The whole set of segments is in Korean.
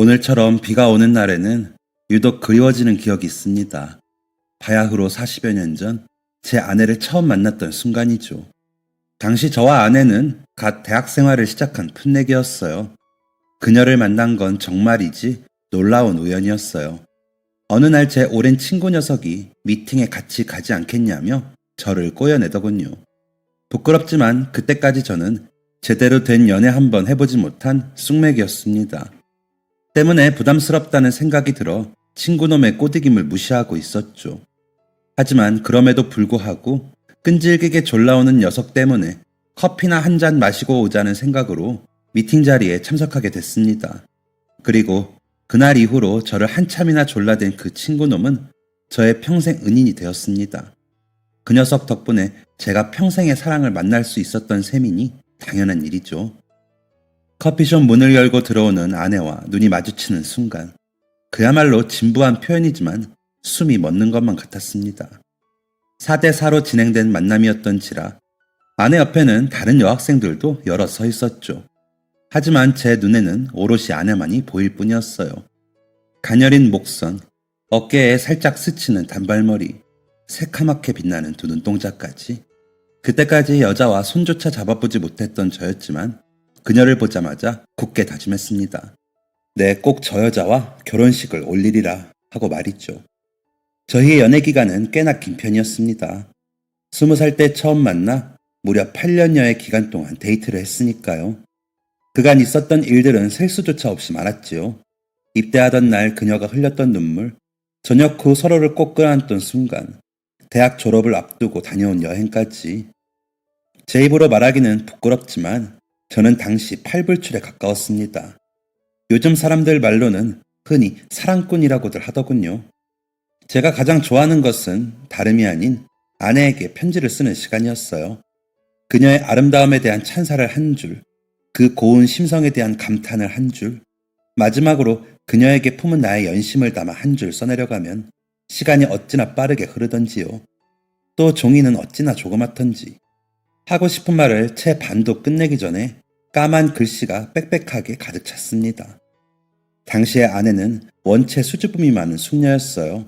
오늘처럼 비가 오는 날에는 유독 그리워지는 기억이 있습니다. 바야흐로 40여 년 전 제 아내를 처음 만났던 순간이죠. 당시 저와 아내는 갓 대학 생활을 시작한 풋내기였어요. 그녀를 만난 건 정말이지 놀라운 우연이었어요. 어느 날 제 오랜 친구 녀석이 미팅에 같이 가지 않겠냐며 저를 꼬여내더군요. 부끄럽지만 그때까지 저는 제대로 된 연애 한번 해보지 못한 쑥맥이었습니다. 때문에 부담스럽다는 생각이 들어 친구놈의 꼬드김을 무시하고 있었죠. 하지만 그럼에도 불구하고 끈질기게 졸라오는 녀석 때문에 커피나 한 잔 마시고 오자는 생각으로 미팅 자리에 참석하게 됐습니다. 그리고 그날 이후로 저를 한참이나 졸라댄 그 친구놈은 저의 평생 은인이 되었습니다. 그 녀석 덕분에 제가 평생의 사랑을 만날 수 있었던 셈이니 당연한 일이죠. 커피숍 문을 열고 들어오는 아내와 눈이 마주치는 순간 그야말로 진부한 표현이지만 숨이 멎는 것만 같았습니다. 4대4로 진행된 만남이었던지라 아내 옆에는 다른 여학생들도 여럿 서 있었죠. 하지만 제 눈에는 오롯이 아내만이 보일 뿐이었어요. 가녀린 목선, 어깨에 살짝 스치는 단발머리, 새카맣게 빛나는 두 눈동자까지. 그때까지 여자와 손조차 잡아보지 못했던 저였지만 그녀를 보자마자 굳게 다짐했습니다. 네, 꼭 저 여자와 결혼식을 올리리라 하고 말이죠. 저희의 연애 기간은 꽤나 긴 편이었습니다. 20살 때 처음 만나 무려 8년여의 기간 동안 데이트를 했으니까요. 그간 있었던 일들은 셀 수조차 없이 많았지요. 입대하던 날 그녀가 흘렸던 눈물, 저녁 후 서로를 꼭 끌어안던 순간, 대학 졸업을 앞두고 다녀온 여행까지. 제 입으로 말하기는 부끄럽지만 저는 당시 팔불출에 가까웠습니다. 요즘 사람들 말로는 흔히 사랑꾼이라고들 하더군요. 제가 가장 좋아하는 것은 다름이 아닌 아내에게 편지를 쓰는 시간이었어요. 그녀의 아름다움에 대한 찬사를 한 줄, 그 고운 심성에 대한 감탄을 한 줄, 마지막으로 그녀에게 품은 나의 연심을 담아 한 줄 써내려가면 시간이 어찌나 빠르게 흐르던지요. 또 종이는 어찌나 조그맣던지. 하고 싶은 말을 채 반도 끝내기 전에 까만 글씨가 빽빽하게 가득 찼습니다. 당시의 아내는 원체 수줍음이 많은 숙녀였어요.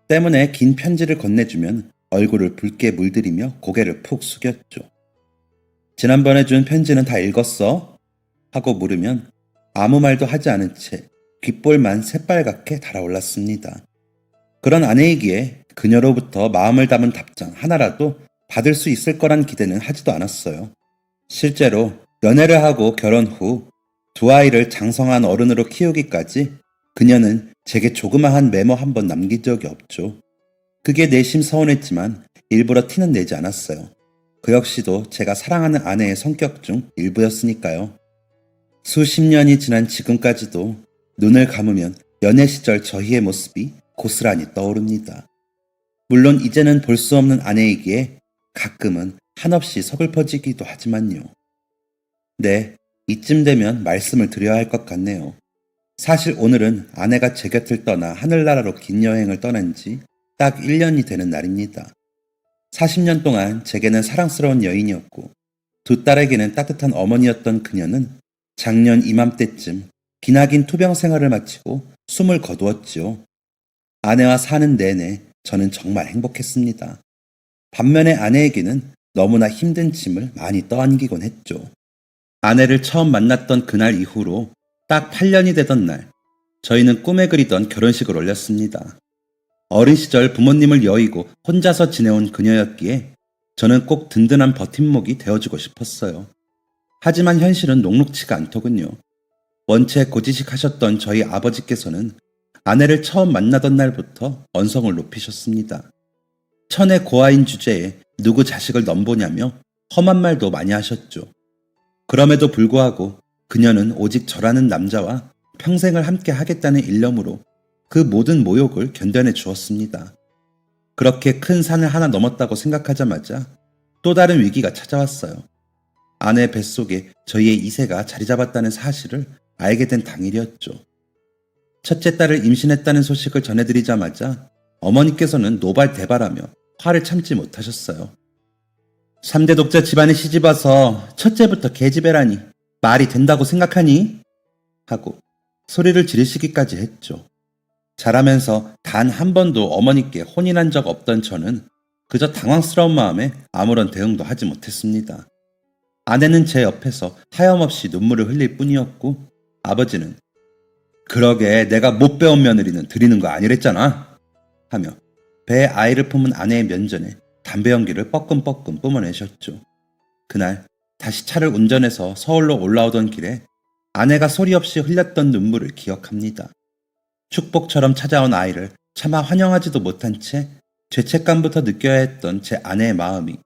때문에 긴 편지를 건네주면 얼굴을 붉게 물들이며 고개를 푹 숙였죠. 지난번에 준 편지는 다 읽었어? 하고 물으면 아무 말도 하지 않은 채 귓볼만 새빨갛게 달아올랐습니다. 그런 아내이기에 그녀로부터 마음을 담은 답장 하나라도 받을 수 있을 거란 기대는 하지도 않았어요. 실제로 연애를 하고 결혼 후 두 아이를 장성한 어른으로 키우기까지 그녀는 제게 조그마한 메모 한 번 남긴 적이 없죠. 그게 내심 서운했지만 일부러 티는 내지 않았어요. 그 역시도 제가 사랑하는 아내의 성격 중 일부였으니까요. 수십 년이 지난 지금까지도 눈을 감으면 연애 시절 저희의 모습이 고스란히 떠오릅니다. 물론 이제는 볼 수 없는 아내이기에 가끔은 한없이 서글퍼지기도 하지만요. 네, 이쯤 되면 말씀을 드려야 할 것 같네요. 사실 오늘은 아내가 제 곁을 떠나 하늘나라로 긴 여행을 떠난 지 딱 1년이 되는 날입니다. 40년 동안 제게는 사랑스러운 여인이었고 두 딸에게는 따뜻한 어머니였던 그녀는 작년 이맘때쯤 기나긴 투병 생활을 마치고 숨을 거두었지요. 아내와 사는 내내 저는 정말 행복했습니다. 반면에 아내에게는 너무나 힘든 짐을 많이 떠안기곤 했죠. 아내를 처음 만났던 그날 이후로 딱 8년이 되던 날, 저희는 꿈에 그리던 결혼식을 올렸습니다. 어린 시절 부모님을 여의고 혼자서 지내온 그녀였기에 저는 꼭 든든한 버팀목이 되어주고 싶었어요. 하지만 현실은 녹록치가 않더군요. 원체 고지식 하셨던 저희 아버지께서는 아내를 처음 만나던 날부터 언성을 높이셨습니다. 천의 고아인 주제에 누구 자식을 넘보냐며 험한 말도 많이 하셨죠. 그럼에도 불구하고 그녀는 오직 저라는 남자와 평생을 함께 하겠다는 일념으로 그 모든 모욕을 견뎌내 주었습니다. 그렇게 큰 산을 하나 넘었다고 생각하자마자 또 다른 위기가 찾아왔어요. 아내 뱃속에 저희의 2세가 자리 잡았다는 사실을 알게 된 당일이었죠. 첫째 딸을 임신했다는 소식을 전해드리자마자 어머니께서는 노발대발하며 화를 참지 못하셨어요. 3대 독자 집안에 시집와서 첫째부터 계집애라니 말이 된다고 생각하니? 하고 소리를 지르시기까지 했죠. 자라면서 단 한 번도 어머니께 혼인한 적 없던 저는 그저 당황스러운 마음에 아무런 대응도 하지 못했습니다. 아내는 제 옆에서 하염없이 눈물을 흘릴 뿐이었고 아버지는 그러게 내가 못 배운 며느리는 드리는 거 아니랬잖아 하며 배에 아이를 품은 아내의 면전에 담배 연기를 뻐끔뻐끔 뿜어내셨죠. 그날 다시 차를 운전해서 서울로 올라오던 길에 아내가 소리 없이 흘렸던 눈물을 기억합니다. 축복처럼 찾아온 아이를 차마 환영하지도 못한 채 죄책감부터 느껴야 했던 제 아내의 마음이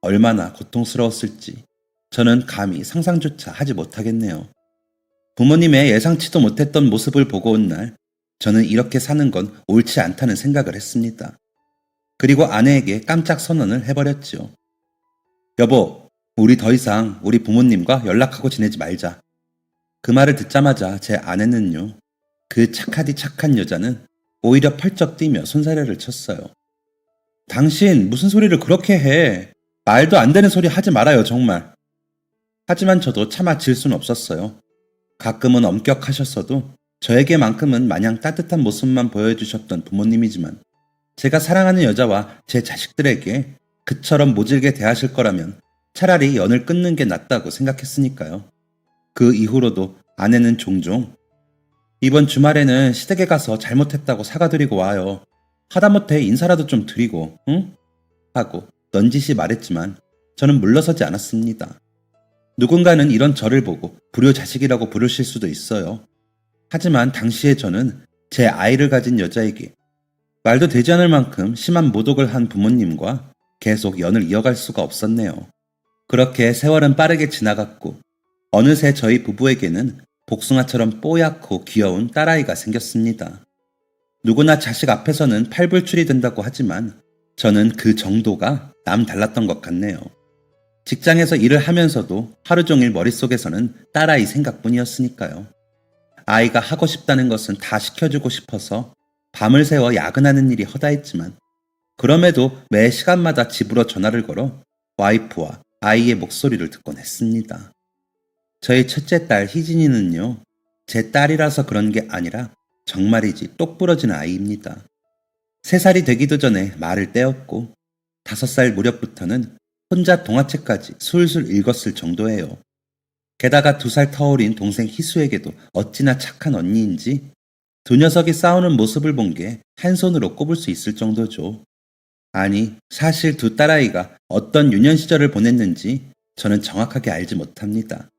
얼마나 고통스러웠을지 저는 감히 상상조차 하지 못하겠네요. 부모님의 예상치도 못했던 모습을 보고 온 날, 저는 이렇게 사는 건 옳지 않다는 생각을 했습니다. 그리고 아내에게 깜짝 선언을 해버렸지요. 여보, 우리 더 이상 우리 부모님과 연락하고 지내지 말자. 그 말을 듣자마자 제 아내는요, 그 착하디 착한 여자는 오히려 펄쩍 뛰며 손사래를 쳤어요. 당신 무슨 소리를 그렇게 해? 말도 안 되는 소리 하지 말아요, 정말. 하지만 저도 차마 질 수는 없었어요. 가끔은 엄격하셨어도 저에게만큼은 마냥 따뜻한 모습만 보여주셨던 부모님이지만 제가 사랑하는 여자와 제 자식들에게 그처럼 모질게 대하실 거라면 차라리 연을 끊는 게 낫다고 생각했으니까요. 그 이후로도 아내는 종종 이번 주말에는 시댁에 가서 잘못했다고 사과드리고 와요. 하다못해 인사라도 좀 드리고, 응? 하고 넌지시 말했지만 저는 물러서지 않았습니다. 누군가는 이런 저를 보고 불효자식이라고 부르실 수도 있어요. 하지만 당시에 저는 제 아이를 가진 여자에게 말도 되지 않을 만큼 심한 모독을 한 부모님과 계속 연을 이어갈 수가 없었네요. 그렇게 세월은 빠르게 지나갔고 어느새 저희 부부에게는 복숭아처럼 뽀얗고 귀여운 딸아이가 생겼습니다. 누구나 자식 앞에서는 팔불출이 된다고 하지만 저는 그 정도가 남 달랐던 것 같네요. 직장에서 일을 하면서도 하루 종일 머릿속에서는 딸아이 생각뿐이었으니까요. 아이가 하고 싶다는 것은 다 시켜주고 싶어서 밤을 새워 야근하는 일이 허다했지만 그럼에도 매 시간마다 집으로 전화를 걸어 와이프와 아이의 목소리를 듣곤 했습니다. 저희 첫째 딸 희진이는요, 제 딸이라서 그런 게 아니라 정말이지 똑부러진 아이입니다. 3살이 되기도 전에 말을 떼었고 5살 무렵부터는 혼자 동화책까지 술술 읽었을 정도예요. 게다가 2살 터울인 동생 희수에게도 어찌나 착한 언니인지 두 녀석이 싸우는 모습을 본 게 한 손으로 꼽을 수 있을 정도죠. 아니, 사실 두 딸아이가 어떤 유년 시절을 보냈는지 저는 정확하게 알지 못합니다.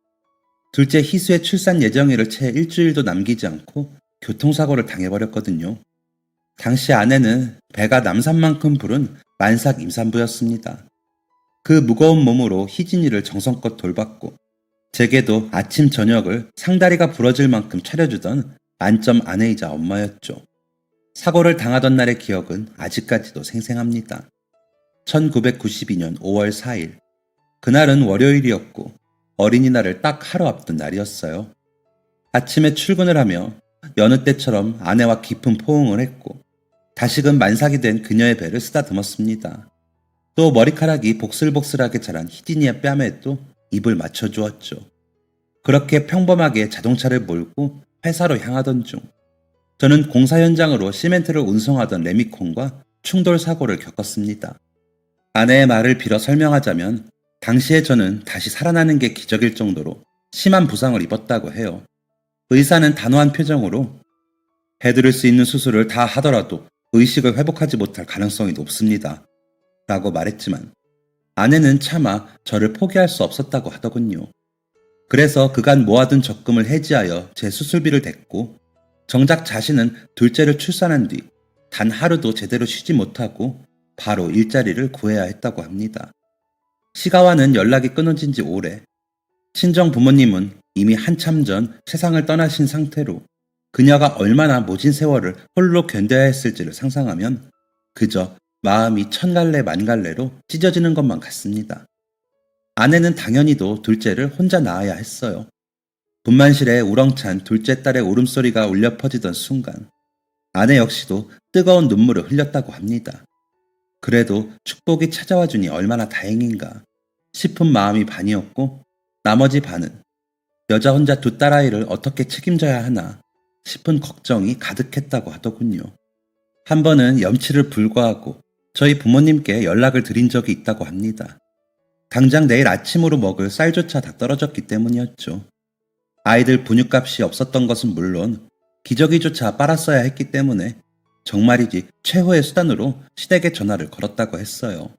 둘째 희수의 출산 예정일을 채 일주일도 남기지 않고 교통사고를 당해버렸거든요. 당시 아내는 배가 남산만큼 부른 만삭 임산부였습니다. 그 무거운 몸으로 희진이를 정성껏 돌봤고 제게도 아침 저녁을 상다리가 부러질 만큼 차려주던 만점 아내이자 엄마였죠. 사고를 당하던 날의 기억은 아직까지도 생생합니다. 1992년 5월 4일. 그날은 월요일이었고 어린이날을 딱 하루 앞둔 날이었어요. 아침에 출근을 하며 여느 때처럼 아내와 깊은 포옹을 했고 다시금 만삭이 된 그녀의 배를 쓰다듬었습니다. 또 머리카락이 복슬복슬하게 자란 희진이의 뺨에도 입을 맞춰주었죠. 그렇게 평범하게 자동차를 몰고 회사로 향하던 중 저는 공사 현장으로 시멘트를 운송하던 레미콘과 충돌 사고를 겪었습니다. 아내의 말을 빌어 설명하자면 당시에 저는 다시 살아나는 게 기적일 정도로 심한 부상을 입었다고 해요. 의사는 단호한 표정으로 해드릴 수 있는 수술을 다 하더라도 의식을 회복하지 못할 가능성이 높습니다. 라고 말했지만 아내는 차마 저를 포기할 수 없었다고 하더군요. 그래서 그간 모아둔 적금을 해지하여 제 수술비를 댔고 정작 자신은 둘째를 출산한 뒤 단 하루도 제대로 쉬지 못하고 바로 일자리를 구해야 했다고 합니다. 시가와는 연락이 끊어진 지 오래. 친정 부모님은 이미 한참 전 세상을 떠나신 상태로 그녀가 얼마나 모진 세월을 홀로 견뎌야 했을지를 상상하면 그저 마음이 천갈래 만갈래로 찢어지는 것만 같습니다. 아내는 당연히도 둘째를 혼자 낳아야 했어요. 분만실에 우렁찬 둘째 딸의 울음소리가 울려 퍼지던 순간 아내 역시도 뜨거운 눈물을 흘렸다고 합니다. 그래도 축복이 찾아와 주니 얼마나 다행인가 싶은 마음이 반이었고 나머지 반은 여자 혼자 두 딸아이를 어떻게 책임져야 하나 싶은 걱정이 가득했다고 하더군요. 한 번은 염치를 불구하고 저희 부모님께 연락을 드린 적이 있다고 합니다. 당장 내일 아침으로 먹을 쌀조차 다 떨어졌기 때문이었죠. 아이들 분유값이 없었던 것은 물론 기저귀조차 빨았어야 했기 때문에 정말이지 최후의 수단으로 시댁에 전화를 걸었다고 했어요.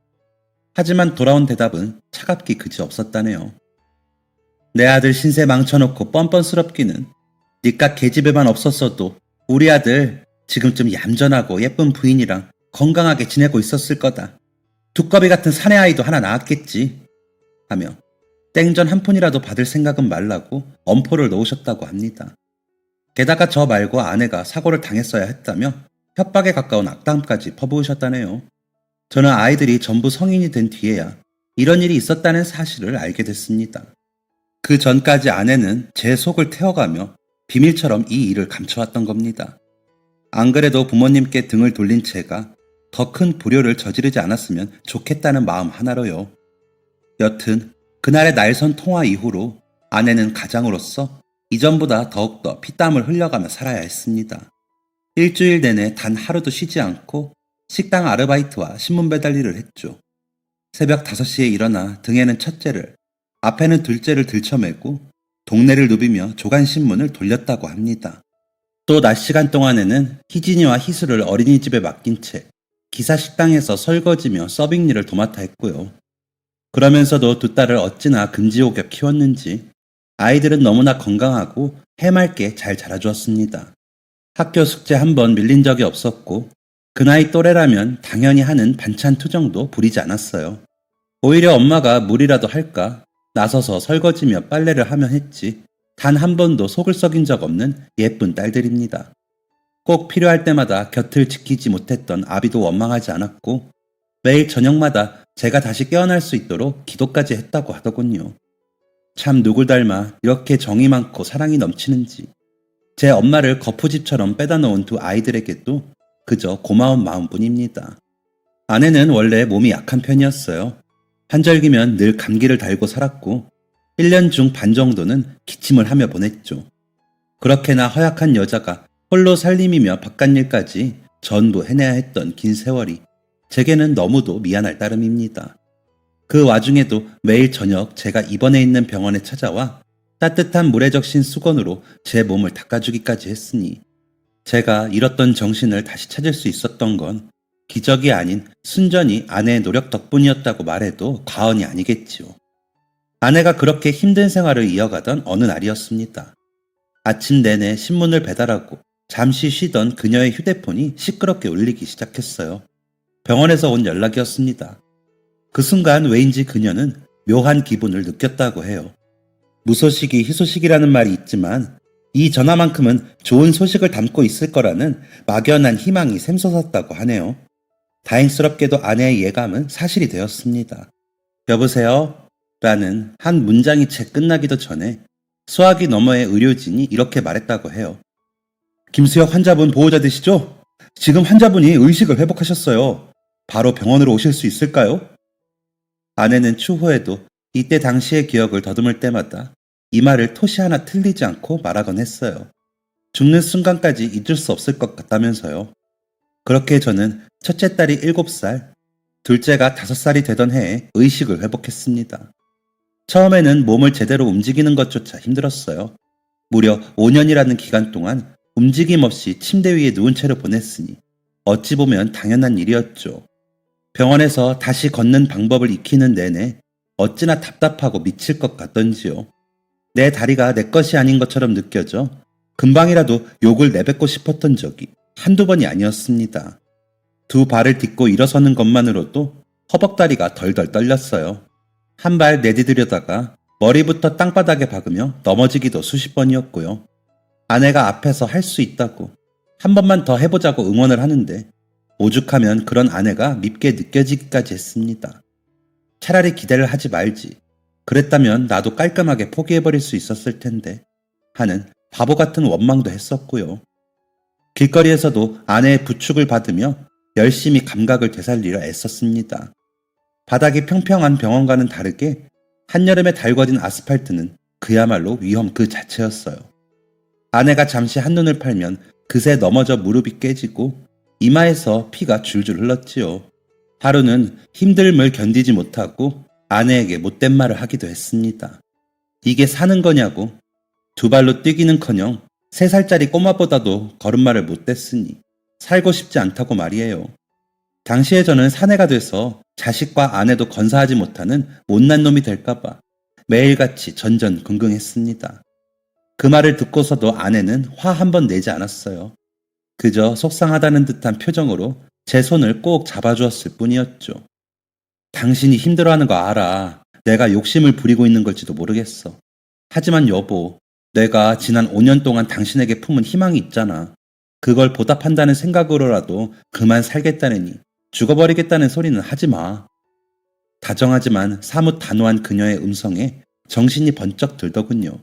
하지만 돌아온 대답은 차갑기 그지 없었다네요. 내 아들 신세 망쳐놓고 뻔뻔스럽기는 니깟 계집애만 없었어도 우리 아들 지금쯤 얌전하고 예쁜 부인이랑 건강하게 지내고 있었을 거다. 두꺼비 같은 사내 아이도 하나 낳았겠지. 하며 땡전 한 푼이라도 받을 생각은 말라고 엄포를 놓으셨다고 합니다. 게다가 저 말고 아내가 사고를 당했어야 했다며 협박에 가까운 악담까지 퍼부으셨다네요. 저는 아이들이 전부 성인이 된 뒤에야 이런 일이 있었다는 사실을 알게 됐습니다. 그 전까지 아내는 제 속을 태워가며 비밀처럼 이 일을 감춰왔던 겁니다. 안 그래도 부모님께 등을 돌린 제가 더 큰 불효를 저지르지 않았으면 좋겠다는 마음 하나로요. 여튼 그날의 날선 통화 이후로 아내는 가장으로서 이전보다 더욱더 피땀을 흘려가며 살아야 했습니다. 일주일 내내 단 하루도 쉬지 않고 식당 아르바이트와 신문 배달 일을 했죠. 새벽 5시에 일어나 등에는 첫째를, 앞에는 둘째를 들쳐매고 동네를 누비며 조간신문을 돌렸다고 합니다. 또 낮 시간 동안에는 희진이와 희수를 어린이집에 맡긴 채 기사 식당에서 설거지며 서빙 일을 도맡아 했고요. 그러면서도 두 딸을 어찌나 금지옥엽 키웠는지 아이들은 너무나 건강하고 해맑게 잘 자라주었습니다. 학교 숙제 한 번 밀린 적이 없었고 그 나이 또래라면 당연히 하는 반찬 투정도 부리지 않았어요. 오히려 엄마가 무리라도 할까 나서서 설거지며 빨래를 하면 했지 단 한 번도 속을 썩인 적 없는 예쁜 딸들입니다. 꼭 필요할 때마다 곁을 지키지 못했던 아비도 원망하지 않았고 매일 저녁마다 제가 다시 깨어날 수 있도록 기도까지 했다고 하더군요. 참 누굴 닮아 이렇게 정이 많고 사랑이 넘치는지 제 엄마를 거푸집처럼 빼다 놓은 두 아이들에게도 그저 고마운 마음뿐입니다. 아내는 원래 몸이 약한 편이었어요. 한절기면 늘 감기를 달고 살았고 1년 중 반 정도는 기침을 하며 보냈죠. 그렇게나 허약한 여자가 홀로 살림이며 바깥일까지 전부 해내야 했던 긴 세월이 제게는 너무도 미안할 따름입니다. 그 와중에도 매일 저녁 제가 입원해 있는 병원에 찾아와 따뜻한 물에 적신 수건으로 제 몸을 닦아주기까지 했으니 제가 잃었던 정신을 다시 찾을 수 있었던 건 기적이 아닌 순전히 아내의 노력 덕분이었다고 말해도 과언이 아니겠지요. 아내가 그렇게 힘든 생활을 이어가던 어느 날이었습니다. 아침 내내 신문을 배달하고 잠시 쉬던 그녀의 휴대폰이 시끄럽게 울리기 시작했어요. 병원에서 온 연락이었습니다. 그 순간 왜인지 그녀는 묘한 기분을 느꼈다고 해요. 무소식이 희소식이라는 말이 있지만 이 전화만큼은 좋은 소식을 담고 있을 거라는 막연한 희망이 샘솟았다고 하네요. 다행스럽게도 아내의 예감은 사실이 되었습니다. 여보세요? 라는 한 문장이 채 끝나기도 전에 수화기 너머의 의료진이 이렇게 말했다고 해요. 김수혁 환자분 보호자 되시죠? 지금 환자분이 의식을 회복하셨어요. 바로 병원으로 오실 수 있을까요? 아내는 추후에도 이때 당시의 기억을 더듬을 때마다 이 말을 토시 하나 틀리지 않고 말하곤 했어요. 죽는 순간까지 잊을 수 없을 것 같다면서요. 그렇게 저는 첫째 딸이 7살, 둘째가 5살이 되던 해에 의식을 회복했습니다. 처음에는 몸을 제대로 움직이는 것조차 힘들었어요. 무려 5년이라는 기간 동안 움직임 없이 침대 위에 누운 채로 보냈으니 어찌 보면 당연한 일이었죠. 병원에서 다시 걷는 방법을 익히는 내내 어찌나 답답하고 미칠 것 같던지요. 내 다리가 내 것이 아닌 것처럼 느껴져 금방이라도 욕을 내뱉고 싶었던 적이 한두 번이 아니었습니다. 두 발을 딛고 일어서는 것만으로도 허벅다리가 덜덜 떨렸어요. 한 발 내디디려다가 머리부터 땅바닥에 박으며 넘어지기도 수십 번이었고요. 아내가 앞에서 할 수 있다고 한 번만 더 해보자고 응원을 하는데 오죽하면 그런 아내가 밉게 느껴지기까지 했습니다. 차라리 기대를 하지 말지. 그랬다면 나도 깔끔하게 포기해버릴 수 있었을 텐데 하는 바보 같은 원망도 했었고요. 길거리에서도 아내의 부축을 받으며 열심히 감각을 되살리려 애썼습니다. 바닥이 평평한 병원과는 다르게 한여름에 달궈진 아스팔트는 그야말로 위험 그 자체였어요. 아내가 잠시 한눈을 팔면 그새 넘어져 무릎이 깨지고 이마에서 피가 줄줄 흘렀지요. 하루는 힘듦을 견디지 못하고 아내에게 못된 말을 하기도 했습니다. 이게 사는 거냐고. 두 발로 뛰기는커녕 3살짜리 꼬마보다도 걸음마를 못 뗐으니 살고 싶지 않다고 말이에요. 당시에 저는 사내가 돼서 자식과 아내도 건사하지 못하는 못난 놈이 될까봐 매일같이 전전긍긍했습니다. 그 말을 듣고서도 아내는 화 한 번 내지 않았어요. 그저 속상하다는 듯한 표정으로 제 손을 꼭 잡아주었을 뿐이었죠. 당신이 힘들어하는 거 알아. 내가 욕심을 부리고 있는 걸지도 모르겠어. 하지만 여보, 내가 지난 5년 동안 당신에게 품은 희망이 있잖아. 그걸 보답한다는 생각으로라도 그만 살겠다느니 죽어버리겠다는 소리는 하지 마. 다정하지만 사뭇 단호한 그녀의 음성에 정신이 번쩍 들더군요.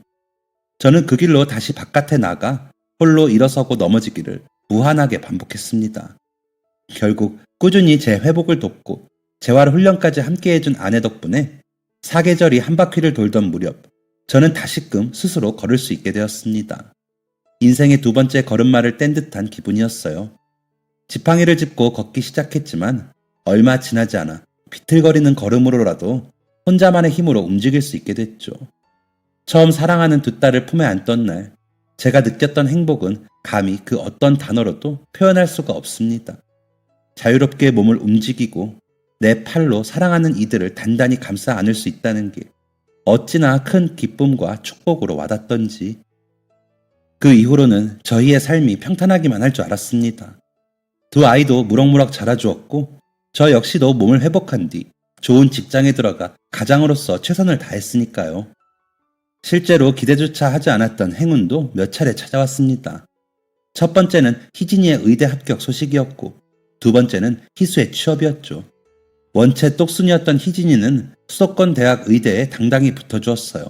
저는 그 길로 다시 바깥에 나가 홀로 일어서고 넘어지기를 무한하게 반복했습니다. 결국 꾸준히 제 회복을 돕고 재활 훈련까지 함께 해준 아내 덕분에 사계절이 한 바퀴를 돌던 무렵 저는 다시금 스스로 걸을 수 있게 되었습니다. 인생의 2번째 걸음마를 뗀 듯한 기분이었어요. 지팡이를 짚고 걷기 시작했지만 얼마 지나지 않아 비틀거리는 걸음으로라도 혼자만의 힘으로 움직일 수 있게 됐죠. 처음 사랑하는 2딸을 품에 안던 날 제가 느꼈던 행복은 감히 그 어떤 단어로도 표현할 수가 없습니다. 자유롭게 몸을 움직이고 내 팔로 사랑하는 이들을 단단히 감싸 안을 수 있다는 게 어찌나 큰 기쁨과 축복으로 와닿던지. 그 이후로는 저희의 삶이 평탄하기만 할 줄 알았습니다. 2 아이도 무럭무럭 자라주었고 저 역시도 몸을 회복한 뒤 좋은 직장에 들어가 가장으로서 최선을 다했으니까요. 실제로 기대조차 하지 않았던 행운도 몇 차례 찾아왔습니다. 첫 번째는 희진이의 의대 합격 소식이었고 2번째는 희수의 취업이었죠. 원체 똑순이었던 희진이는 수도권 대학 의대에 당당히 붙어주었어요.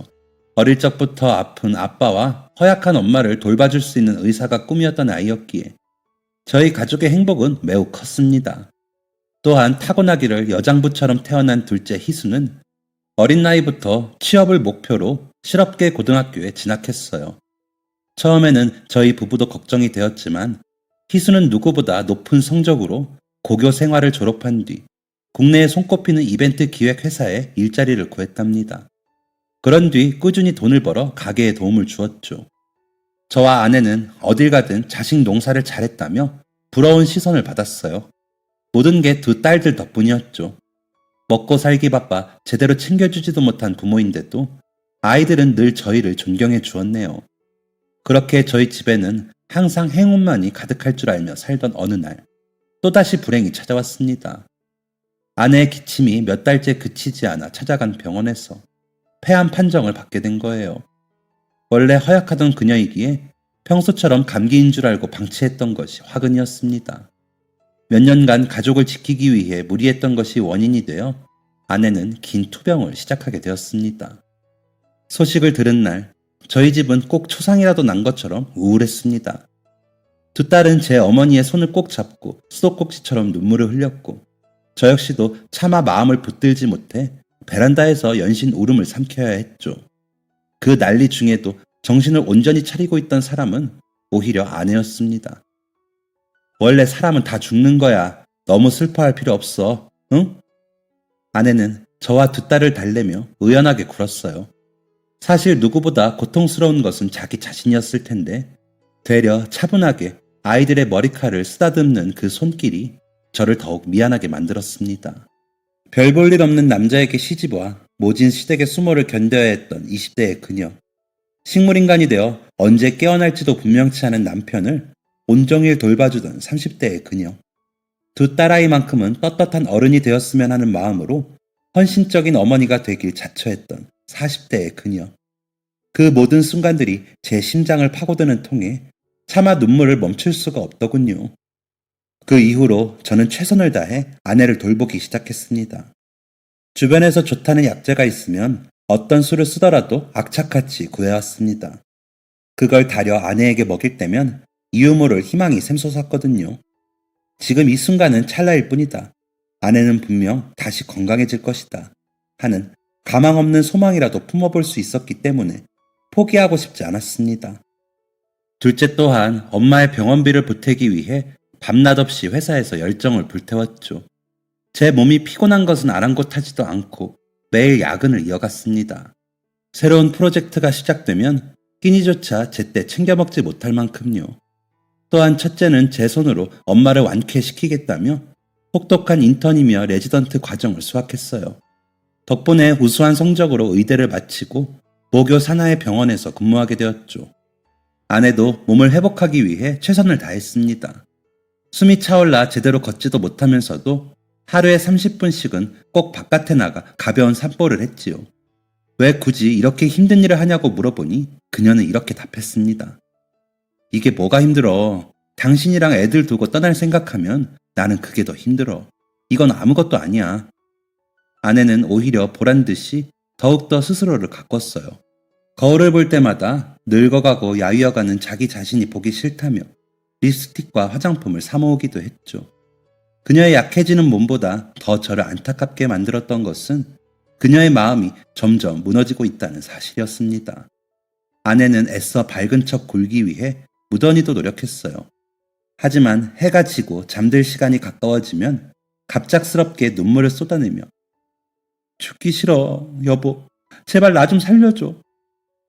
어릴 적부터 아픈 아빠와 허약한 엄마를 돌봐줄 수 있는 의사가 꿈이었던 아이였기에 저희 가족의 행복은 매우 컸습니다. 또한 타고나기를 여장부처럼 태어난 둘째 희수는 어린 나이부터 취업을 목표로 실업계 고등학교에 진학했어요. 처음에는 저희 부부도 걱정이 되었지만 희수는 누구보다 높은 성적으로 고교 생활을 졸업한 뒤 국내에 손꼽히는 이벤트 기획 회사에 일자리를 구했답니다. 그런 뒤 꾸준히 돈을 벌어 가게에 도움을 주었죠. 저와 아내는 어딜 가든 자식 농사를 잘했다며 부러운 시선을 받았어요. 모든 게 2 딸들 덕분이었죠. 먹고 살기 바빠 제대로 챙겨주지도 못한 부모인데도 아이들은 늘 저희를 존경해 주었네요. 그렇게 저희 집에는 항상 행운만이 가득할 줄 알며 살던 어느 날 또다시 불행이 찾아왔습니다. 아내의 기침이 몇 달째 그치지 않아 찾아간 병원에서 폐암 판정을 받게 된 거예요. 원래 허약하던 그녀이기에 평소처럼 감기인 줄 알고 방치했던 것이 화근이었습니다. 몇 년간 가족을 지키기 위해 무리했던 것이 원인이 되어 아내는 긴 투병을 시작하게 되었습니다. 소식을 들은 날 저희 집은 꼭 초상이라도 난 것처럼 우울했습니다. 2 딸은 제 어머니의 손을 꼭 잡고 수도꼭지처럼 눈물을 흘렸고 저 역시도 차마 마음을 붙들지 못해 베란다에서 연신 울음을 삼켜야 했죠. 그 난리 중에도 정신을 온전히 차리고 있던 사람은 오히려 아내였습니다. 원래 사람은 다 죽는 거야. 너무 슬퍼할 필요 없어. 응? 아내는 저와 2 딸을 달래며 의연하게 굴었어요. 사실 누구보다 고통스러운 것은 자기 자신이었을 텐데 되려 차분하게 아이들의 머리칼을 쓰다듬는 그 손길이 저를 더욱 미안하게 만들었습니다. 별 볼 일 없는 남자에게 시집와 모진 시댁의 수모를 견뎌야 했던 20대의 그녀. 식물인간이 되어 언제 깨어날지도 분명치 않은 남편을 온종일 돌봐주던 30대의 그녀. 2 딸아이만큼은 떳떳한 어른이 되었으면 하는 마음으로 헌신적인 어머니가 되길 자처했던 40대의 그녀. 그 모든 순간들이 제 심장을 파고드는 통에 차마 눈물을 멈출 수가 없더군요. 그 이후로 저는 최선을 다해 아내를 돌보기 시작했습니다. 주변에서 좋다는 약재가 있으면 어떤 수를 쓰더라도 악착같이 구해왔습니다. 그걸 다려 아내에게 먹일 때면 이유 모를 희망이 샘솟았거든요. 지금 이 순간은 찰나일 뿐이다. 아내는 분명 다시 건강해질 것이다. 하는 가망 없는 소망이라도 품어볼 수 있었기 때문에 포기하고 싶지 않았습니다. 둘째 또한 엄마의 병원비를 보태기 위해 밤낮 없이 회사에서 열정을 불태웠죠. 제 몸이 피곤한 것은 아랑곳하지도 않고 매일 야근을 이어갔습니다. 새로운 프로젝트가 시작되면 끼니조차 제때 챙겨 먹지 못할 만큼요. 또한 첫째는 제 손으로 엄마를 완쾌시키겠다며 혹독한 인턴이며 레지던트 과정을 수학했어요. 덕분에 우수한 성적으로 의대를 마치고 모교 산하의 병원에서 근무하게 되었죠. 아내도 몸을 회복하기 위해 최선을 다했습니다. 숨이 차올라 제대로 걷지도 못하면서도 하루에 30분씩은 꼭 바깥에 나가 가벼운 산보를 했지요. 왜 굳이 이렇게 힘든 일을 하냐고 물어보니 그녀는 이렇게 답했습니다. 이게 뭐가 힘들어. 당신이랑 애들 두고 떠날 생각하면 나는 그게 더 힘들어. 이건 아무것도 아니야. 아내는 오히려 보란 듯이 더욱더 스스로를 가꿨어요. 거울을 볼 때마다 늙어가고 야위어가는 자기 자신이 보기 싫다며 립스틱과 화장품을 사 모으기도 했죠. 그녀의 약해지는 몸보다 더 저를 안타깝게 만들었던 것은 그녀의 마음이 점점 무너지고 있다는 사실이었습니다. 아내는 애써 밝은 척 굴기 위해 무던히도 노력했어요. 하지만 해가 지고 잠들 시간이 가까워지면 갑작스럽게 눈물을 쏟아내며 죽기 싫어, 여보. 제발 나 좀 살려줘.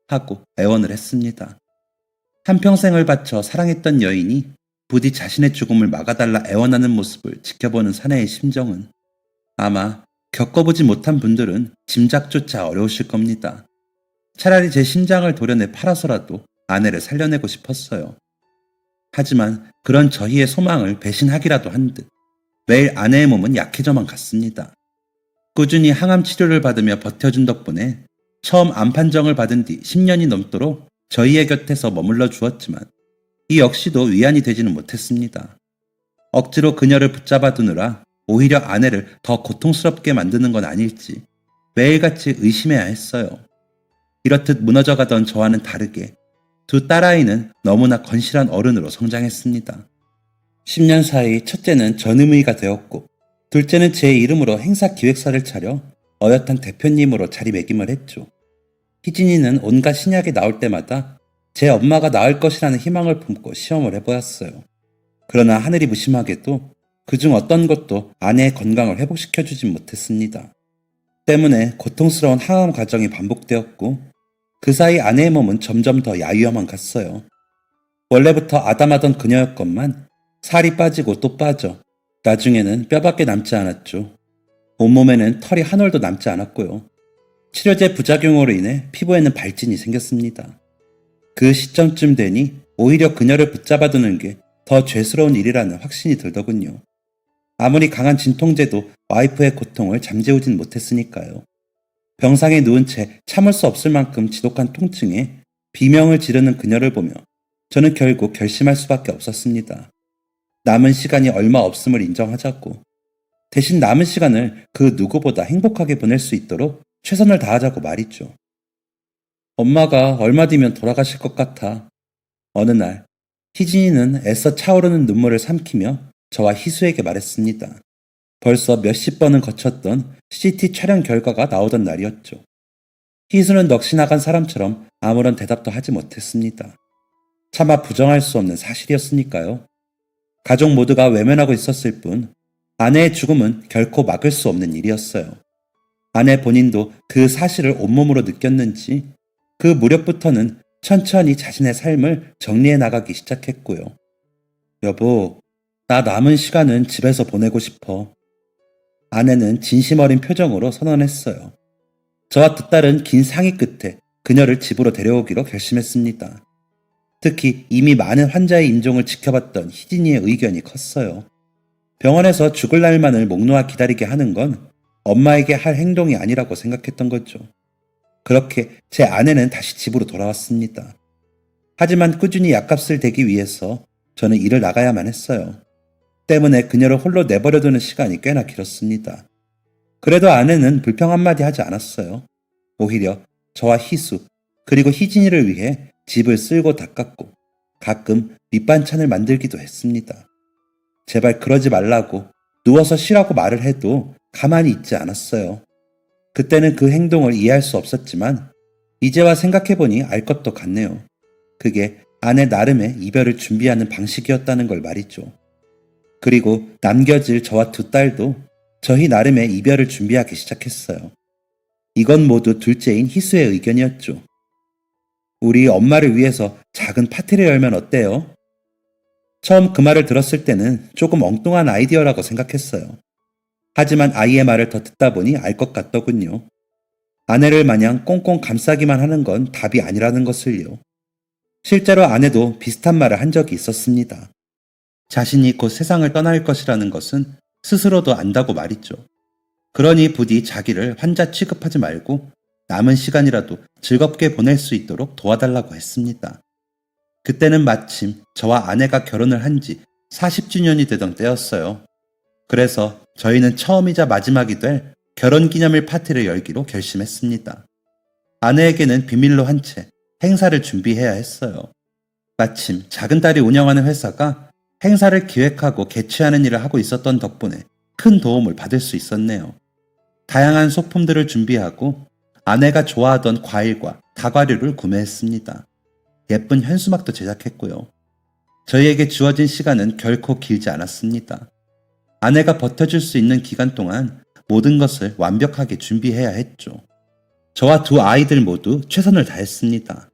하고 애원을 했습니다. 한평생을 바쳐 사랑했던 여인이 부디 자신의 죽음을 막아달라 애원하는 모습을 지켜보는 사내의 심정은 아마 겪어보지 못한 분들은 짐작조차 어려우실 겁니다. 차라리 제 심장을 도려내 팔아서라도 아내를 살려내고 싶었어요. 하지만 그런 저희의 소망을 배신하기라도 한 듯 매일 아내의 몸은 약해져만 갔습니다. 꾸준히 항암 치료를 받으며 버텨준 덕분에 처음 암 판정을 받은 뒤 10년이 넘도록 저희의 곁에서 머물러 주었지만 이 역시도 위안이 되지는 못했습니다. 억지로 그녀를 붙잡아 두느라 오히려 아내를 더 고통스럽게 만드는 건 아닐지 매일같이 의심해야 했어요. 이렇듯 무너져가던 저와는 다르게 두 딸아이는 너무나 건실한 어른으로 성장했습니다. 10년 사이 첫째는 전의무이가 되었고 둘째는 제 이름으로 행사 기획사를 차려 어엿한 대표님으로 자리매김을 했죠. 희진이는 온갖 신약이 나올 때마다 제 엄마가 나을 것이라는 희망을 품고 시험을 해보았어요. 그러나 하늘이 무심하게도 그중 어떤 것도 아내의 건강을 회복시켜주진 못했습니다. 때문에 고통스러운 항암 과정이 반복되었고 그 사이 아내의 몸은 점점 더 야위어만 갔어요. 원래부터 아담하던 그녀였건만 살이 빠지고 또 빠져 나중에는 뼈밖에 남지 않았죠. 온몸에는 털이 한 올도 남지 않았고요. 치료제 부작용으로 인해 피부에는 발진이 생겼습니다. 그 시점쯤 되니 오히려 그녀를 붙잡아두는 게 더 죄스러운 일이라는 확신이 들더군요. 아무리 강한 진통제도 와이프의 고통을 잠재우진 못했으니까요. 병상에 누운 채 참을 수 없을 만큼 지독한 통증에 비명을 지르는 그녀를 보며 저는 결국 결심할 수밖에 없었습니다. 남은 시간이 얼마 없음을 인정하자고 대신 남은 시간을 그 누구보다 행복하게 보낼 수 있도록 최선을 다하자고 말이죠. 엄마가 얼마 뒤면 돌아가실 것 같아. 어느 날 희진이는 애써 차오르는 눈물을 삼키며 저와 희수에게 말했습니다. 벌써 몇십 번은 거쳤던 CT 촬영 결과가 나오던 날이었죠. 희수는 넋이 나간 사람처럼 아무런 대답도 하지 못했습니다. 차마 부정할 수 없는 사실이었으니까요. 가족 모두가 외면하고 있었을 뿐 아내의 죽음은 결코 막을 수 없는 일이었어요. 아내 본인도 그 사실을 온몸으로 느꼈는지 그 무렵부터는 천천히 자신의 삶을 정리해 나가기 시작했고요. 여보, 나 남은 시간은 집에서 보내고 싶어. 아내는 진심 어린 표정으로 선언했어요. 저와 두 딸은 긴 상의 끝에 그녀를 집으로 데려오기로 결심했습니다. 특히 이미 많은 환자의 임종을 지켜봤던 희진이의 의견이 컸어요. 병원에서 죽을 날만을 목 놓아 기다리게 하는 건 엄마에게 할 행동이 아니라고 생각했던 거죠. 그렇게 제 아내는 다시 집으로 돌아왔습니다. 하지만 꾸준히 약값을 대기 위해서 저는 일을 나가야만 했어요. 때문에 그녀를 홀로 내버려두는 시간이 꽤나 길었습니다. 그래도 아내는 불평 한마디 하지 않았어요. 오히려 저와 희수 그리고 희진이를 위해 집을 쓸고 닦았고 가끔 밑반찬을 만들기도 했습니다. 제발 그러지 말라고 누워서 쉬라고 말을 해도 가만히 있지 않았어요. 그때는 그 행동을 이해할 수 없었지만 이제와 생각해보니 알 것도 같네요. 그게 아내 나름의 이별을 준비하는 방식이었다는 걸 말이죠. 그리고 남겨질 저와 두 딸도 저희 나름의 이별을 준비하기 시작했어요. 이건 모두 둘째인 희수의 의견이었죠. 우리 엄마를 위해서 작은 파티를 열면 어때요? 처음 그 말을 들었을 때는 조금 엉뚱한 아이디어라고 생각했어요. 하지만 아이의 말을 더 듣다 보니 알 것 같더군요. 아내를 마냥 꽁꽁 감싸기만 하는 건 답이 아니라는 것을요. 실제로 아내도 비슷한 말을 한 적이 있었습니다. 자신이 곧 세상을 떠날 것이라는 것은 스스로도 안다고 말이죠. 그러니 부디 자기를 환자 취급하지 말고 남은 시간이라도 즐겁게 보낼 수 있도록 도와달라고 했습니다. 그때는 마침 저와 아내가 결혼을 한 지 40주년이 되던 때였어요. 그래서 저희는 처음이자 마지막이 될 결혼기념일 파티를 열기로 결심했습니다. 아내에게는 비밀로 한 채 행사를 준비해야 했어요. 마침 작은 딸이 운영하는 회사가 행사를 기획하고 개최하는 일을 하고 있었던 덕분에 큰 도움을 받을 수 있었네요. 다양한 소품들을 준비하고 아내가 좋아하던 과일과 다과류를 구매했습니다. 예쁜 현수막도 제작했고요. 저희에게 주어진 시간은 결코 길지 않았습니다. 아내가 버텨줄 수 있는 기간 동안 모든 것을 완벽하게 준비해야 했죠. 저와 두 아이들 모두 최선을 다했습니다.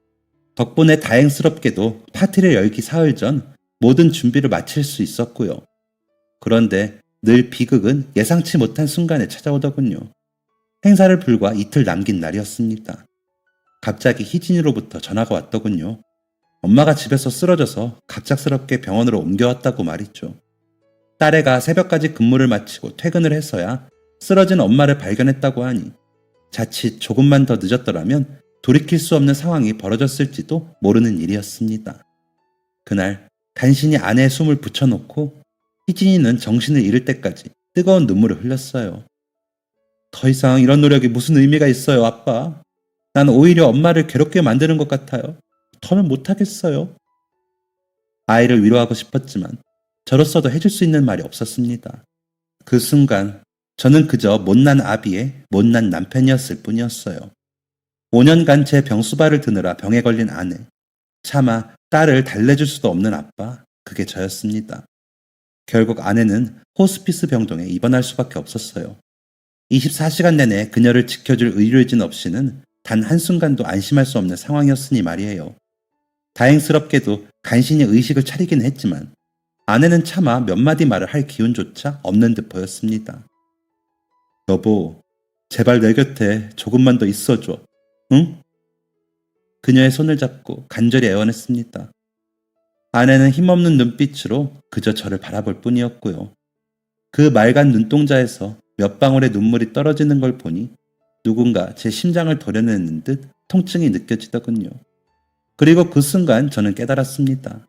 덕분에 다행스럽게도 파티를 열기 사흘 전 모든 준비를 마칠 수 있었고요. 그런데 늘 비극은 예상치 못한 순간에 찾아오더군요. 행사를 불과 이틀 남긴 날이었습니다. 갑자기 희진이로부터 전화가 왔더군요. 엄마가 집에서 쓰러져서 갑작스럽게 병원으로 옮겨왔다고 말이죠. 딸애가 새벽까지 근무를 마치고 퇴근을 해서야 쓰러진 엄마를 발견했다고 하니 자칫 조금만 더 늦었더라면 돌이킬 수 없는 상황이 벌어졌을지도 모르는 일이었습니다. 그날 간신히 아내의 숨을 붙여놓고 희진이는 정신을 잃을 때까지 뜨거운 눈물을 흘렸어요. 더 이상 이런 노력이 무슨 의미가 있어요, 아빠. 난 오히려 엄마를 괴롭게 만드는 것 같아요. 더는 못하겠어요. 아이를 위로하고 싶었지만 저로서도 해줄 수 있는 말이 없었습니다. 그 순간 저는 그저 못난 아비의 못난 남편이었을 뿐이었어요. 5년간 제 병수발을 드느라 병에 걸린 아내, 차마 딸을 달래줄 수도 없는 아빠, 그게 저였습니다. 결국 아내는 호스피스 병동에 입원할 수밖에 없었어요. 24시간 내내 그녀를 지켜줄 의료진 없이는 단 한순간도 안심할 수 없는 상황이었으니 말이에요. 다행스럽게도 간신히 의식을 차리긴 했지만 아내는 차마 몇 마디 말을 할 기운조차 없는 듯 보였습니다. 여보, 제발 내 곁에 조금만 더 있어줘. 응? 그녀의 손을 잡고 간절히 애원했습니다. 아내는 힘없는 눈빛으로 그저 저를 바라볼 뿐이었고요. 그 맑은 눈동자에서 몇 방울의 눈물이 떨어지는 걸 보니 누군가 제 심장을 도려내는 듯 통증이 느껴지더군요. 그리고 그 순간 저는 깨달았습니다.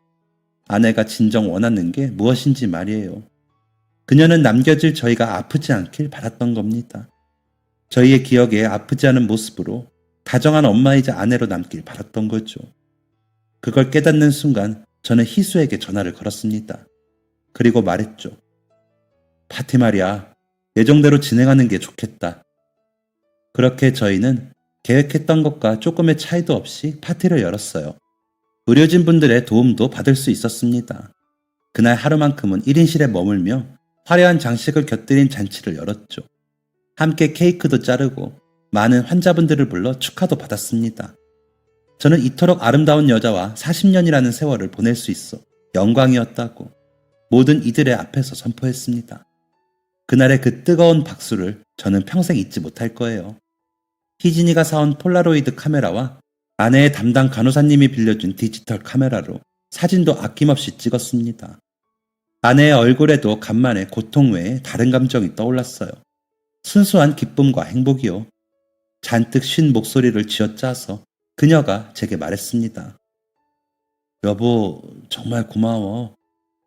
아내가 진정 원하는 게 무엇인지 말이에요. 그녀는 남겨질 저희가 아프지 않길 바랐던 겁니다. 저희의 기억에 아프지 않은 모습으로 다정한 엄마이자 아내로 남길 바랐던 거죠. 그걸 깨닫는 순간 저는 희수에게 전화를 걸었습니다. 그리고 말했죠. 파티 말이야. 예정대로 진행하는 게 좋겠다. 그렇게 저희는 계획했던 것과 조금의 차이도 없이 파티를 열었어요. 의료진 분들의 도움도 받을 수 있었습니다. 그날 하루만큼은 1인실에 머물며 화려한 장식을 곁들인 잔치를 열었죠. 함께 케이크도 자르고 많은 환자분들을 불러 축하도 받았습니다. 저는 이토록 아름다운 여자와 40년이라는 세월을 보낼 수 있어 영광이었다고 모든 이들의 앞에서 선포했습니다. 그날의 그 뜨거운 박수를 저는 평생 잊지 못할 거예요. 희진이가 사온 폴라로이드 카메라와 아내의 담당 간호사님이 빌려준 디지털 카메라로 사진도 아낌없이 찍었습니다. 아내의 얼굴에도 간만에 고통 외에 다른 감정이 떠올랐어요. 순수한 기쁨과 행복이요. 잔뜩 쉰 목소리를 쥐어짜서 그녀가 제게 말했습니다. 여보, 정말 고마워.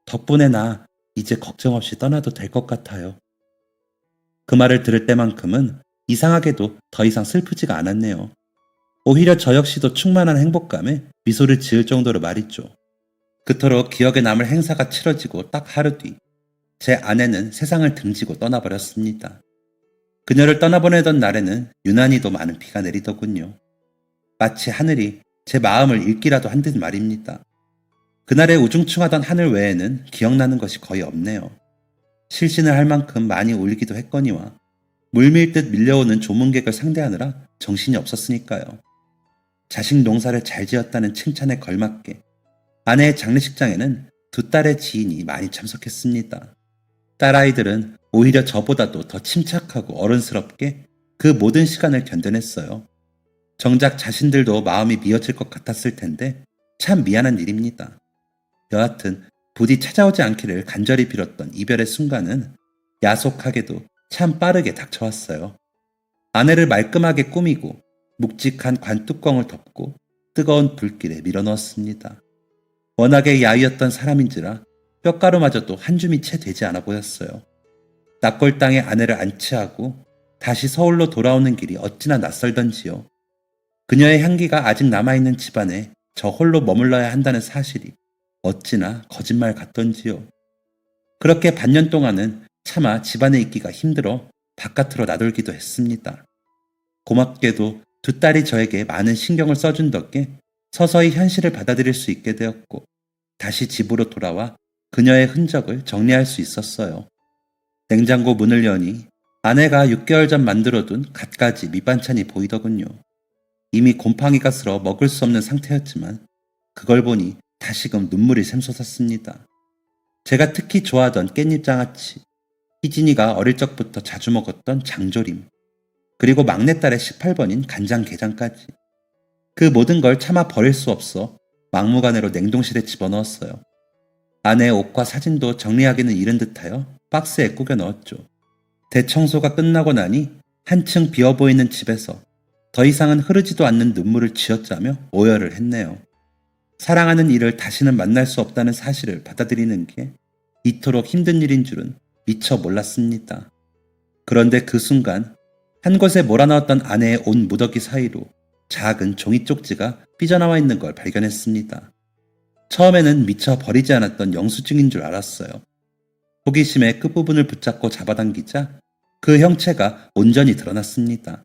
덕분에 나 이제 걱정 없이 떠나도 될 것 같아요. 그 말을 들을 때만큼은 이상하게도 더 이상 슬프지가 않았네요. 오히려 저 역시도 충만한 행복감에 미소를 지을 정도로 말이죠. 그토록 기억에 남을 행사가 치러지고 딱 하루 뒤, 제 아내는 세상을 등지고 떠나버렸습니다. 그녀를 떠나보내던 날에는 유난히도 많은 비가 내리더군요. 마치 하늘이 제 마음을 읽기라도 한 듯 말입니다. 그날의 우중충하던 하늘 외에는 기억나는 것이 거의 없네요. 실신을 할 만큼 많이 울기도 했거니와 물밀듯 밀려오는 조문객을 상대하느라 정신이 없었으니까요. 자식 농사를 잘 지었다는 칭찬에 걸맞게 아내의 장례식장에는 두 딸의 지인이 많이 참석했습니다. 딸아이들은 오히려 저보다도 더 침착하고 어른스럽게 그 모든 시간을 견뎌냈어요. 정작 자신들도 마음이 미어질 것 같았을 텐데 참 미안한 일입니다. 여하튼 부디 찾아오지 않기를 간절히 빌었던 이별의 순간은 야속하게도 참 빠르게 닥쳐왔어요. 아내를 말끔하게 꾸미고 묵직한 관뚜껑을 덮고 뜨거운 불길에 밀어넣었습니다. 워낙에 야위었던 사람인지라 뼈가루마저도 한 줌이 채 되지 않아 보였어요. 납골 땅에 아내를 안치하고 다시 서울로 돌아오는 길이 어찌나 낯설던지요. 그녀의 향기가 아직 남아있는 집안에 저 홀로 머물러야 한다는 사실이 어찌나 거짓말 같던지요. 그렇게 반년 동안은 차마 집안에 있기가 힘들어 바깥으로 나돌기도 했습니다. 고맙게도 두 딸이 저에게 많은 신경을 써준 덕에 서서히 현실을 받아들일 수 있게 되었고 다시 집으로 돌아와 그녀의 흔적을 정리할 수 있었어요. 냉장고 문을 여니 아내가 6개월 전 만들어둔 갖가지 밑반찬이 보이더군요. 이미 곰팡이가 슬어 먹을 수 없는 상태였지만 그걸 보니 다시금 눈물이 샘솟았습니다. 제가 특히 좋아하던 깻잎 장아찌, 희진이가 어릴 적부터 자주 먹었던 장조림, 그리고 막내딸의 18번인 간장게장까지. 그 모든 걸 차마 버릴 수 없어 막무가내로 냉동실에 집어넣었어요. 아내의 옷과 사진도 정리하기는 이른 듯하여 박스에 꾸겨 넣었죠. 대청소가 끝나고 나니 한층 비어 보이는 집에서 더 이상은 흐르지도 않는 눈물을 쥐어짜며 오열을 했네요. 사랑하는 이를 다시는 만날 수 없다는 사실을 받아들이는 게 이토록 힘든 일인 줄은 미처 몰랐습니다. 그런데 그 순간 한 곳에 몰아넣었던 아내의 옷 무더기 사이로 작은 종이 쪽지가 삐져나와 있는 걸 발견했습니다. 처음에는 미처 버리지 않았던 영수증인 줄 알았어요. 호기심에 끝부분을 붙잡고 잡아당기자 그 형체가 온전히 드러났습니다.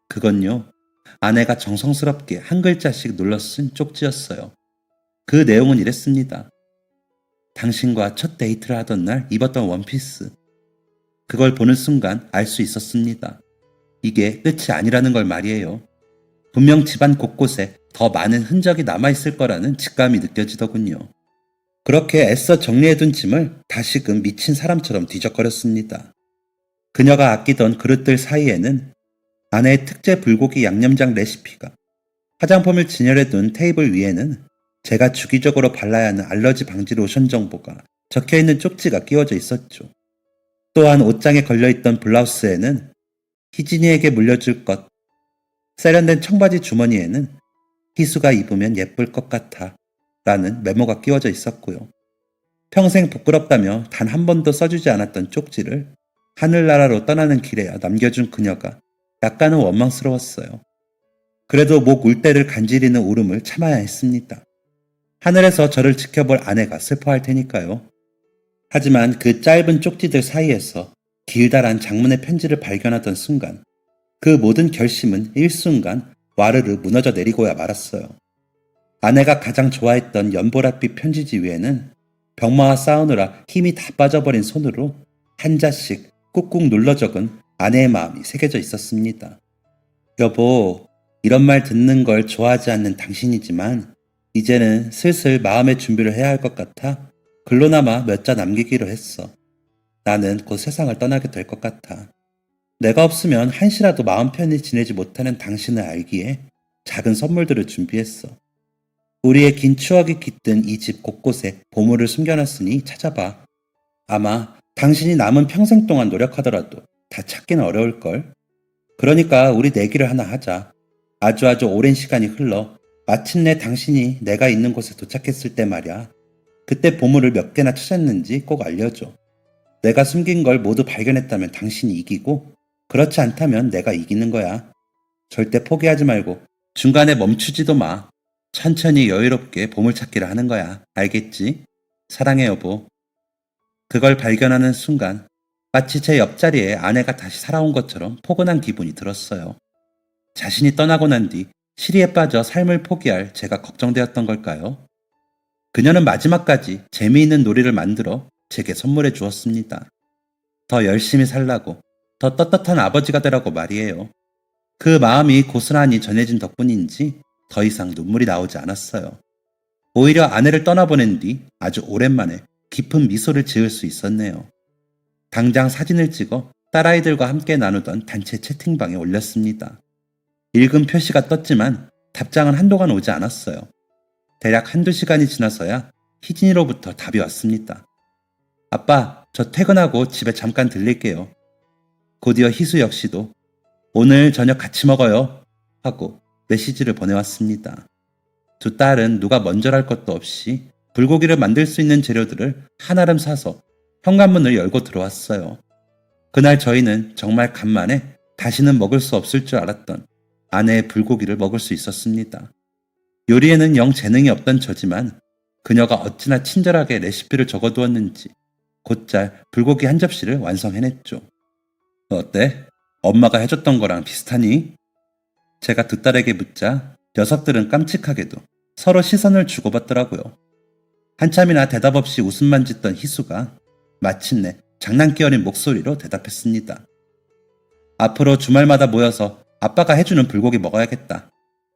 그건요, 아내가 정성스럽게 한 글자씩 눌러 쓴 쪽지였어요. 그 내용은 이랬습니다. 당신과 첫 데이트를 하던 날 입었던 원피스. 그걸 보는 순간 알 수 있었습니다. 이게 끝이 아니라는 걸 말이에요. 분명 집안 곳곳에 더 많은 흔적이 남아있을 거라는 직감이 느껴지더군요. 그렇게 애써 정리해둔 짐을 다시금 미친 사람처럼 뒤적거렸습니다. 그녀가 아끼던 그릇들 사이에는 아내의 특제 불고기 양념장 레시피가, 화장품을 진열해둔 테이블 위에는 제가 주기적으로 발라야 하는 알러지 방지 로션 정보가 적혀있는 쪽지가 끼워져 있었죠. 또한 옷장에 걸려있던 블라우스에는 희진이에게 물려줄 것, 세련된 청바지 주머니에는 희수가 입으면 예쁠 것 같아 라는 메모가 끼워져 있었고요. 평생 부끄럽다며 단 한 번도 써주지 않았던 쪽지를 하늘나라로 떠나는 길에야 남겨준 그녀가 약간은 원망스러웠어요. 그래도 목 울 때를 간지리는 울음을 참아야 했습니다. 하늘에서 저를 지켜볼 아내가 슬퍼할 테니까요. 하지만 그 짧은 쪽지들 사이에서 길다란 장문의 편지를 발견하던 순간 그 모든 결심은 일순간 와르르 무너져 내리고야 말았어요. 아내가 가장 좋아했던 연보랏빛 편지지 위에는 병마와 싸우느라 힘이 다 빠져버린 손으로 한자씩 꾹꾹 눌러 적은 아내의 마음이 새겨져 있었습니다. 여보, 이런 말 듣는 걸 좋아하지 않는 당신이지만 이제는 슬슬 마음의 준비를 해야 할 것 같아 글로나마 몇 자 남기기로 했어. 나는 곧 세상을 떠나게 될 것 같아. 내가 없으면 한시라도 마음 편히 지내지 못하는 당신을 알기에 작은 선물들을 준비했어. 우리의 긴 추억이 깃든 이 집 곳곳에 보물을 숨겨놨으니 찾아봐. 아마 당신이 남은 평생 동안 노력하더라도 다 찾기는 어려울걸. 그러니까 우리 내기를 하나 하자. 아주 오랜 시간이 흘러 마침내 당신이 내가 있는 곳에 도착했을 때 말이야. 그때 보물을 몇 개나 찾았는지 꼭 알려줘. 내가 숨긴 걸 모두 발견했다면 당신이 이기고, 그렇지 않다면 내가 이기는 거야. 절대 포기하지 말고 중간에 멈추지도 마. 천천히 여유롭게 보물찾기를 하는 거야. 알겠지? 사랑해 여보. 그걸 발견하는 순간 마치 제 옆자리에 아내가 다시 살아온 것처럼 포근한 기분이 들었어요. 자신이 떠나고 난 뒤 시리에 빠져 삶을 포기할 제가 걱정되었던 걸까요? 그녀는 마지막까지 재미있는 놀이를 만들어 제게 선물해 주었습니다. 더 열심히 살라고, 더 떳떳한 아버지가 되라고 말이에요. 그 마음이 고스란히 전해진 덕분인지 더 이상 눈물이 나오지 않았어요. 오히려 아내를 떠나보낸 뒤 아주 오랜만에 깊은 미소를 지을 수 있었네요. 당장 사진을 찍어 딸아이들과 함께 나누던 단체 채팅방에 올렸습니다. 읽은 표시가 떴지만 답장은 한동안 오지 않았어요. 대략 한두 시간이 지나서야 희진이로부터 답이 왔습니다. 아빠, 저 퇴근하고 집에 잠깐 들릴게요. 곧이어 희수 역시도 오늘 저녁 같이 먹어요 하고 메시지를 보내왔습니다. 두 딸은 누가 먼저랄 것도 없이 불고기를 만들 수 있는 재료들을 한아름 사서 현관문을 열고 들어왔어요. 그날 저희는 정말 간만에 다시는 먹을 수 없을 줄 알았던 아내의 불고기를 먹을 수 있었습니다. 요리에는 영 재능이 없던 저지만 그녀가 어찌나 친절하게 레시피를 적어두었는지 곧잘 불고기 한 접시를 완성해냈죠. 어때? 엄마가 해줬던 거랑 비슷하니? 제가 두 딸에게 묻자 녀석들은 깜찍하게도 서로 시선을 주고받더라고요. 한참이나 대답 없이 웃음만 짓던 희수가 마침내 장난기 어린 목소리로 대답했습니다. 앞으로 주말마다 모여서 아빠가 해주는 불고기 먹어야겠다.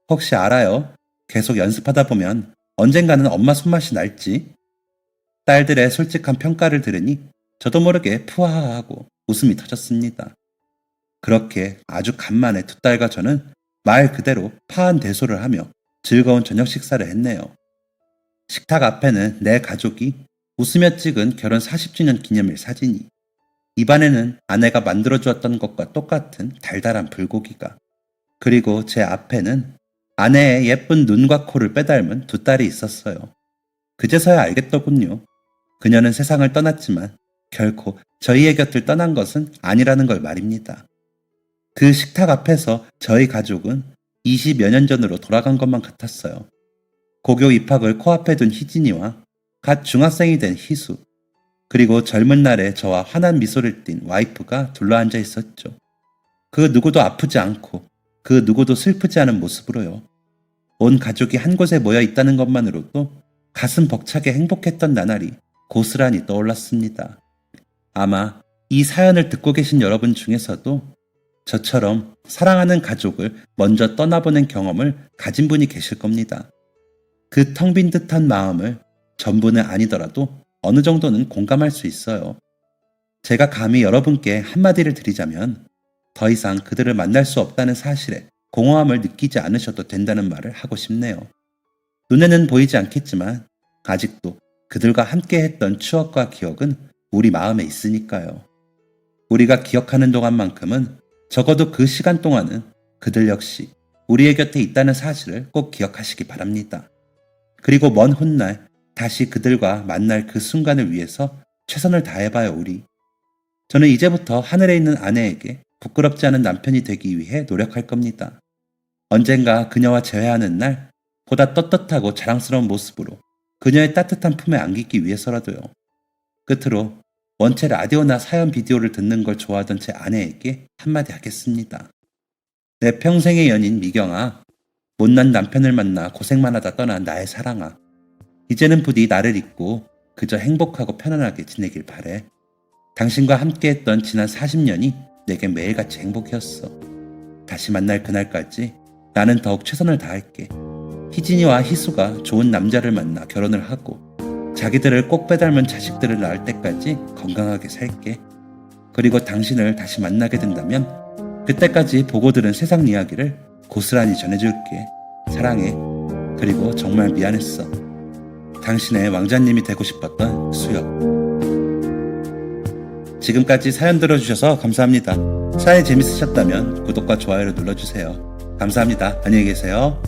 혹시 알아요? 계속 연습하다 보면 언젠가는 엄마 손맛이 날지. 딸들의 솔직한 평가를 들으니 저도 모르게 푸하하하고 웃음이 터졌습니다. 그렇게 아주 간만에 두 딸과 저는 말 그대로 파한대소를 하며 즐거운 저녁 식사를 했네요. 식탁 앞에는 내 가족이 웃으며 찍은 결혼 40주년 기념일 사진이, 입안에는 아내가 만들어주었던 것과 똑같은 달달한 불고기가, 그리고 제 앞에는 아내의 예쁜 눈과 코를 빼닮은 두 딸이 있었어요. 그제서야 알겠더군요. 그녀는 세상을 떠났지만 결코 저희의 곁을 떠난 것은 아니라는 걸 말입니다. 그 식탁 앞에서 저희 가족은 20여 년 전으로 돌아간 것만 같았어요. 고교 입학을 코앞에 둔 희진이와 갓 중학생이 된 희수, 그리고 젊은 날에 저와 환한 미소를 띤 와이프가 둘러앉아 있었죠. 그 누구도 아프지 않고 그 누구도 슬프지 않은 모습으로요. 온 가족이 한 곳에 모여 있다는 것만으로도 가슴 벅차게 행복했던 나날이 고스란히 떠올랐습니다. 아마 이 사연을 듣고 계신 여러분 중에서도 저처럼 사랑하는 가족을 먼저 떠나보낸 경험을 가진 분이 계실 겁니다. 그 텅 빈 듯한 마음을 전부는 아니더라도 어느 정도는 공감할 수 있어요. 제가 감히 여러분께 한마디를 드리자면 더 이상 그들을 만날 수 없다는 사실에 공허함을 느끼지 않으셔도 된다는 말을 하고 싶네요. 눈에는 보이지 않겠지만 아직도 그들과 함께 했던 추억과 기억은 우리 마음에 있으니까요. 우리가 기억하는 동안만큼은 적어도 그 시간 동안은 그들 역시 우리의 곁에 있다는 사실을 꼭 기억하시기 바랍니다. 그리고 먼 훗날 다시 그들과 만날 그 순간을 위해서 최선을 다해봐요, 우리. 저는 이제부터 하늘에 있는 아내에게 부끄럽지 않은 남편이 되기 위해 노력할 겁니다. 언젠가 그녀와 재회하는 날 보다 떳떳하고 자랑스러운 모습으로 그녀의 따뜻한 품에 안기기 위해서라도요. 끝으로 원체 라디오나 사연 비디오를 듣는 걸 좋아하던 제 아내에게 한마디 하겠습니다. 내 평생의 연인 미경아, 못난 남편을 만나 고생만 하다 떠난 나의 사랑아, 이제는 부디 나를 잊고 그저 행복하고 편안하게 지내길 바래. 당신과 함께했던 지난 40년이 내겐 매일같이 행복이었어. 다시 만날 그날까지 나는 더욱 최선을 다할게. 희진이와 희수가 좋은 남자를 만나 결혼을 하고 자기들을 꼭 빼닮은 자식들을 낳을 때까지 건강하게 살게. 그리고 당신을 다시 만나게 된다면 그때까지 보고 들은 세상 이야기를 고스란히 전해줄게. 사랑해. 그리고 정말 미안했어. 당신의 왕자님이 되고 싶었던 수혁. 지금까지 사연 들어주셔서 감사합니다. 사연이 재밌으셨다면 구독과 좋아요를 눌러주세요. 감사합니다. 안녕히 계세요.